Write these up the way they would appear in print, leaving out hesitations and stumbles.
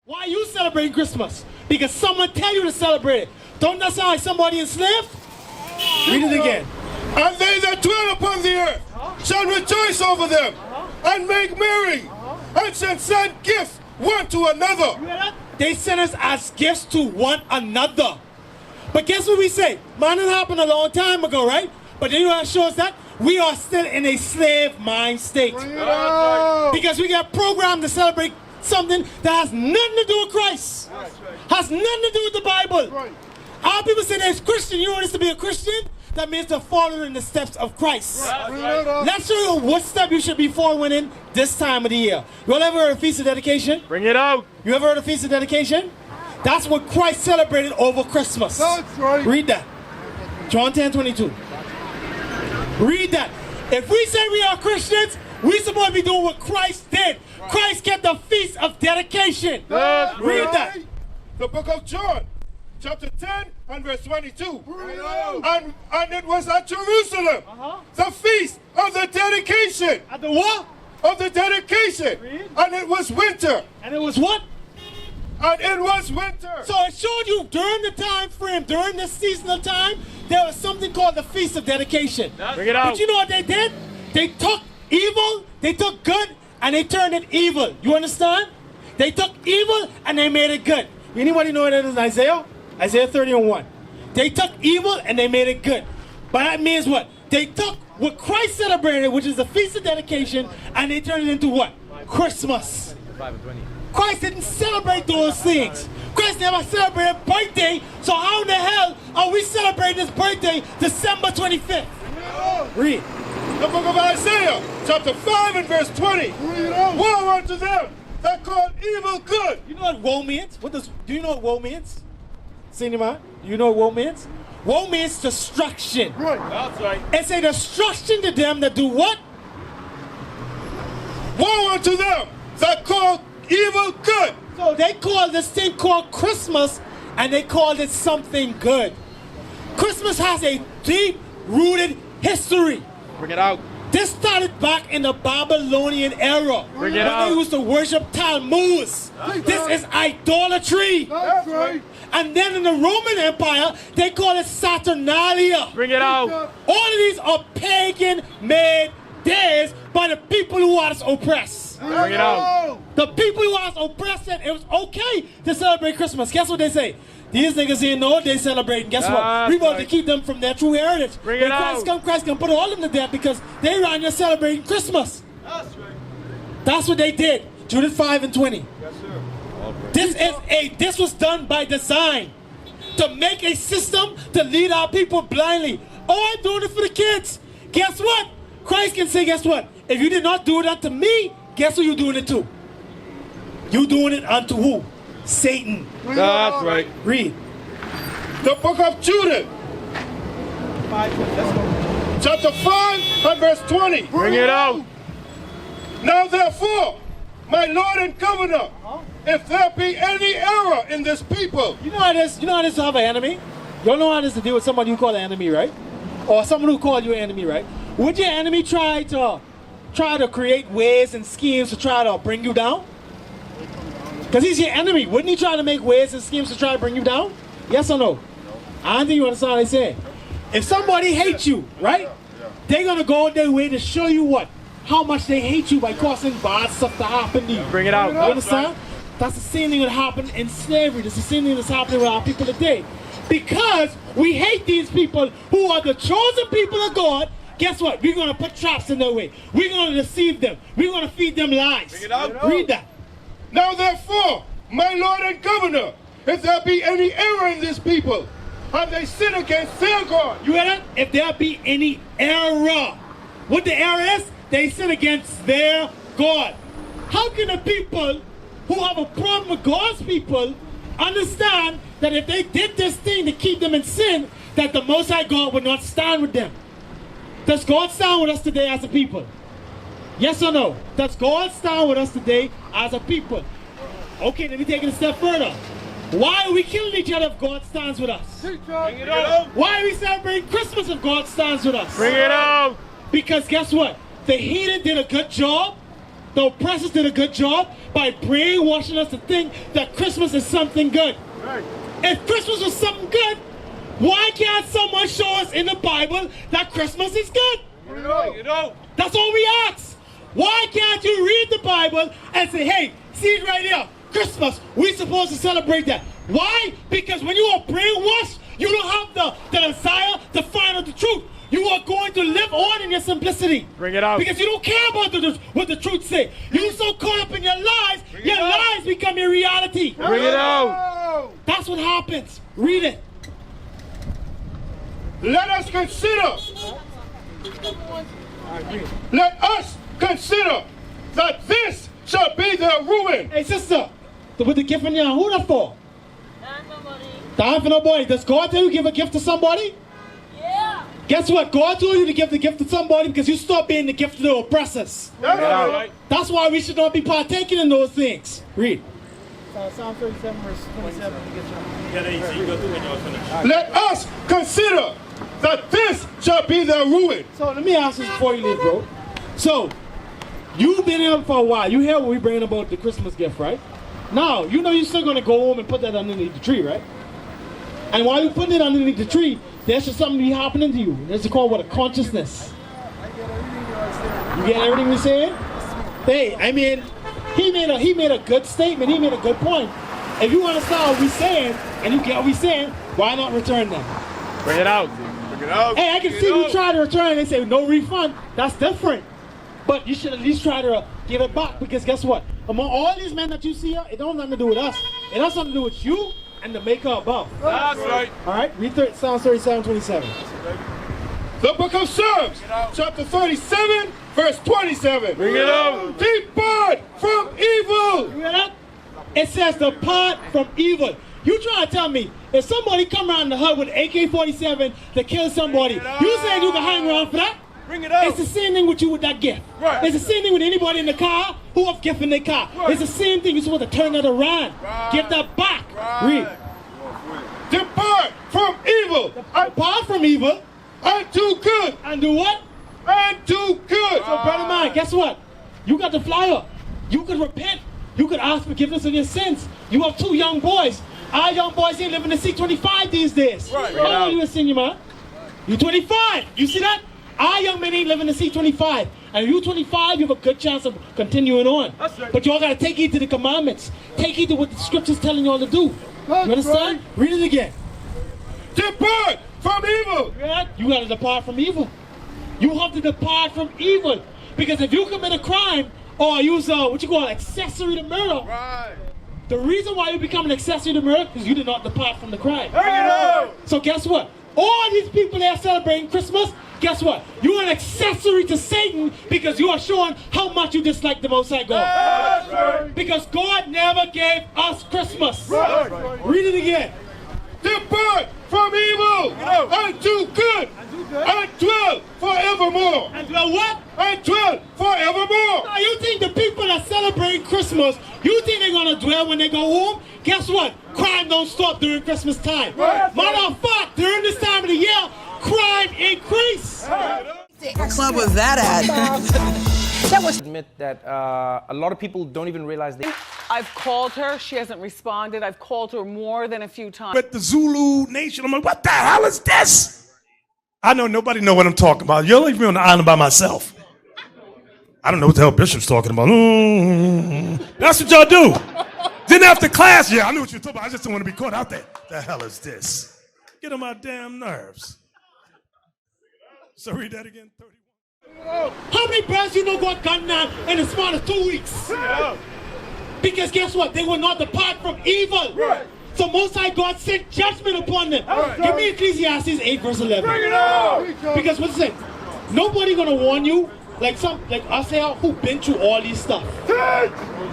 Why are you celebrating Christmas? Because someone tell you to celebrate it. Don't that sound like somebody enslaved? Read it again. And they that dwell upon the earth shall rejoice over them and make merry and shall send gifts one to another. You hear that? They send us as gifts to one another. But guess what we say? Man, it happened a long time ago, right? But then you know what shows that? We are still in a slave mind state. Because we get programmed to celebrate something that has nothing to do with Christ. Has nothing to do with the Bible. Our people say there's Christian. You know what it is to be a Christian? That means to follow in the steps of Christ. Let's show you what step you should be following in this time of the year. You all ever heard of Feast of Dedication? Bring it out. You ever heard of Feast of Dedication? That's what Christ celebrated over Christmas. That's right. Read that. John 10:22. Read that. If we say we are Christians, we're supposed to be doing what Christ did. Christ kept the Feast of Dedication. That's Read right. that. The book of John, chapter 10 and verse 22. And it was at Jerusalem, the feast of the dedication. At the what? Of the dedication. Read. And it was winter. And it was what? And it was winter. So it showed you during the time frame, during this seasonal time, there was something called the Feast of Dedication. Bring it out. But you know what they did? They took evil, they took good, and they turned it evil. You understand? They took evil and they made it good. Anybody know what it is in Isaiah? Isaiah 30:1. They took evil and they made it good. But that means what? They took what Christ celebrated, which is the Feast of Dedication, and they turned it into what? Christmas. Christ didn't celebrate those things. Christ never celebrated birthday, so how in the hell are we celebrating his birthday December 25th? Read. The book of Isaiah, chapter 5 and verse 20. Woe unto them that call evil good. You know what woe means? Do you know what woe means? Senior man, do you know what woe means? Woe means destruction. That's right. It's a destruction to them that do what? Woe unto them that call evil good. So they call this thing called Christmas, and they called it something good. Christmas has a deep-rooted history. Bring it out. This started back in the Babylonian era. Bring it when out. they used to worship Tammuz. This is idolatry. That's right. And then in the Roman Empire, they call it Saturnalia. Bring it out. All of these are pagan-made days by the people who are oppressed. Bring it out. The people who are oppressed said it was okay to celebrate Christmas. Guess what they say? These niggas here know they celebrating. Guess what? We want to keep them from their true heritage. Bring when it Christ out. Christ can put all of them to death because they around here celebrating Christmas. That's right. That's what they did. Judith 5 and 20. Yes, sir. This was done by design to make a system to lead our people blindly. Oh, I'm doing it for the kids. Guess what? Christ can say, guess what? If you did not do it unto me, guess who you're doing it to? You doing it unto who? Satan. That's right. Read. The book of Judith, chapter 5 and verse 20. Bring it out. Now therefore, my Lord and Governor, if there be any error in this people. You know how it is? You know how it is to have an enemy? You don't know how it is to deal with somebody you call an enemy, right? Or someone who called you an enemy, right? Would your enemy try to create ways and schemes to try to bring you down? Because he's your enemy. Wouldn't he try to make ways and schemes to try to bring you down? Yes or no? I don't think you understand what I say. If somebody hates you, right? They're going to go their way to show you what? How much they hate you by causing bad stuff to happen to you. Bring it out. You understand? That's the same thing that happened in slavery. That's the same thing that's happening with our people today. Because we hate these people who are the chosen people of God, guess what? We're going to put traps in their way. We're going to deceive them. We're going to feed them lies. Bring it out. Read that. Now therefore, my Lord and Governor, if there be any error in this people, and they sin against their God. You hear that? If there be any error. What the error is? They sin against their God. How can the people who have a problem with God's people understand that if they did this thing to keep them in sin, that the Most High God would not stand with them? Does God stand with us today as a people? Yes or no? Does God stand with us today as a people? Okay, let me take it a step further. Why are we killing each other if God stands with us? Bring it out. Why are we celebrating Christmas if God stands with us? Bring it out. Because guess what? The heathen did a good job the oppressors did a good job by brainwashing us to think that Christmas is something good. Right. If Christmas was something good, why can't someone show us in the Bible that Christmas is good? You know. That's all we ask. Why can't you read the Bible and say, hey, see it right here, Christmas, we're supposed to celebrate that. Why? Because when you are brainwashed, you don't have the desire to find out the truth. You are going to live on in your simplicity. Bring it out. Because you don't care about what the truth say. You're so caught up in your lies, your lies become your reality. Bring it out. That's what happens. Read it. Let us consider. Let us consider that this shall be their ruin. Hey, sister, with the gift in your hand, who that for? Time for nobody. Does God tell you to give a gift to somebody? Yeah. Guess what? God told you to give the gift to somebody because you stopped being the gift to the oppressors. Right. That's why we should not be partaking in those things. Read. Psalm 37, verse 27. Let us consider that this shall be their ruin. So let me ask this before you leave, bro. So, you've been here for a while. You hear what we bringing about the Christmas gift, right? Now, you know you're still going to go home and put that underneath the tree, right? And while you're putting it underneath the tree, there's just something be happening to you. That's called what? A consciousness. You get everything we're saying? Hey, I mean, he made a good statement. He made a good point. If you understand what we're saying, and you get what we're saying, why not return them? Bring it out. Bring it out. Hey, I can see you try to return and they say no refund. That's different. But you should at least try to give it back, because guess what? Among all these men that you see here, it don't have nothing to do with us. It has something to do with you and the maker above. That's right. All right, read Psalms 37:27. The book of Psalms, chapter 37, verse 27. Bring it out. Depart from evil. You hear that? It says depart from evil. You trying to tell me if somebody come around the hood with an AK-47 to kill somebody, you saying you can hang around for that? Bring it out. It's the same thing with you with that gift. Right. It's the same thing with anybody in the car who have gift in their car. Right. It's the same thing. You're supposed to turn that around. Right. Give that back. Right. Read. Depart from evil. Depart from evil. And do good. And do what? And do good. So, brother mine, guess what? You got the flyer. You could repent. You could ask forgiveness of your sins. You have two young boys. Our young boys ain't living in C25 these days. Right. How old are you, senior man? You 25. You see that? Our young men ain't living in C25. And if you 25, you have a good chance of continuing on. That's right. But y'all got to take heed to the commandments. Take heed to what the scripture's telling y'all to do. You understand? Read it again. Depart from evil. Right? You got to depart from evil. You have to depart from evil. Because if you commit a crime or use accessory to murder, Right. the reason why you become an accessory to murder is you did not depart from the crime. Bring it out. So guess what? All these people that are celebrating Christmas, guess what? You're an accessory to Satan because you are showing how much you dislike the Most High God. That's right. Because God never gave us Christmas. Right. Read it again. Depart from evil. And do good. And dwell forevermore. And dwell what? And dwell forevermore. Now you think the people that celebrate Christmas, you think they're going to dwell when they go home? Guess what? Crime don't stop during Christmas time. Right. Matter of fact, during this time of the year, crime increase. What club was that at? Admit that a lot of people don't even realize they. I've called her. She hasn't responded. I've called her more than a few times. With the Zulu Nation, I'm like, what the hell is this? I know nobody know what I'm talking about. You'll leave me on the island by myself. I don't know what the hell Bishop's talking about. That's what y'all do. Then after class, yeah, I knew what you were talking about. I just don't want to be caught out there. The hell is this? Get on my damn nerves. So read that again. 31. How many brothers you know got gunned down in the span of 2 weeks? Yeah. Because guess what? They will not depart from evil. Right. So Most High God sent judgment upon them. Right. Give me Ecclesiastes 8 verse 11. Bring it out. Because what's it? Nobody gonna warn you like us here who been through all these stuff.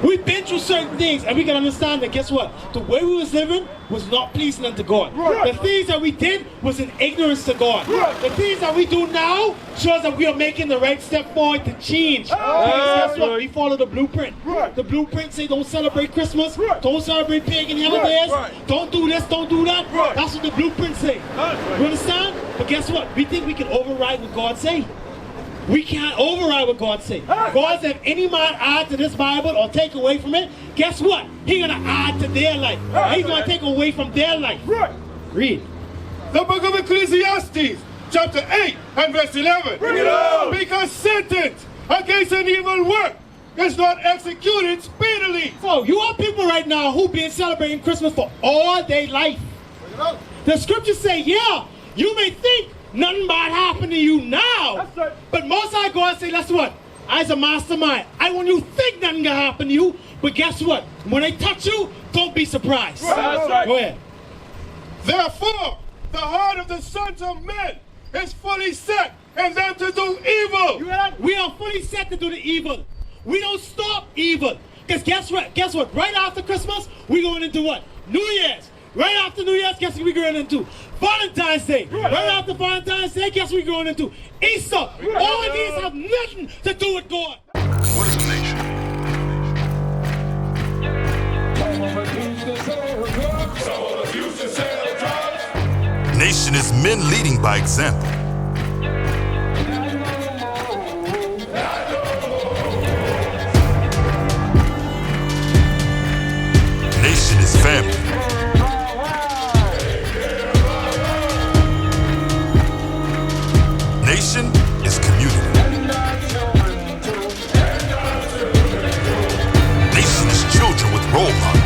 We've been through certain things and we can understand that guess what? The way we was living was not pleasing unto God. Right. The things that we did was in ignorance to God. Right. The things that we do now shows that we are making the right step forward to change. Because guess what? We follow the blueprint. Right. The blueprint say don't celebrate Christmas, Right. don't celebrate pagan holidays, Right. don't do this, don't do that. Right. That's what the blueprint say. That's right. You understand? But guess what? We think we can override what God say. We can't override what God says. God said, if any man add to this Bible or take away from it, guess what? He's going to add to their life. He's going to take away from their life. Right. Read. The book of Ecclesiastes, chapter 8 and verse 11. Bring it on. Because sentence against an evil work is not executed speedily. So you have people right now who been celebrating Christmas for all their life. The scriptures say, yeah, you may think nothing bad happen to you now. That's right. But most high God say, that's what? I's a mastermind. I want you to think nothing gonna happen to you, but guess what? When they touch you, don't be surprised. That's right. Go ahead. Therefore, the heart of the sons of men is fully set in them to do evil. You hear that? We are fully set to do the evil. We don't stop evil. Because guess what? Guess what? Right after Christmas, we going into what? New Year's. Right after New Year's, guess what we going into? Valentine's Day. Right after Valentine's Day, guess what we going into? Easter. All of these have nothing to do with God. What is a nation? Nation is men leading by example. Nation is family. Nation is community. Nation is children with role models.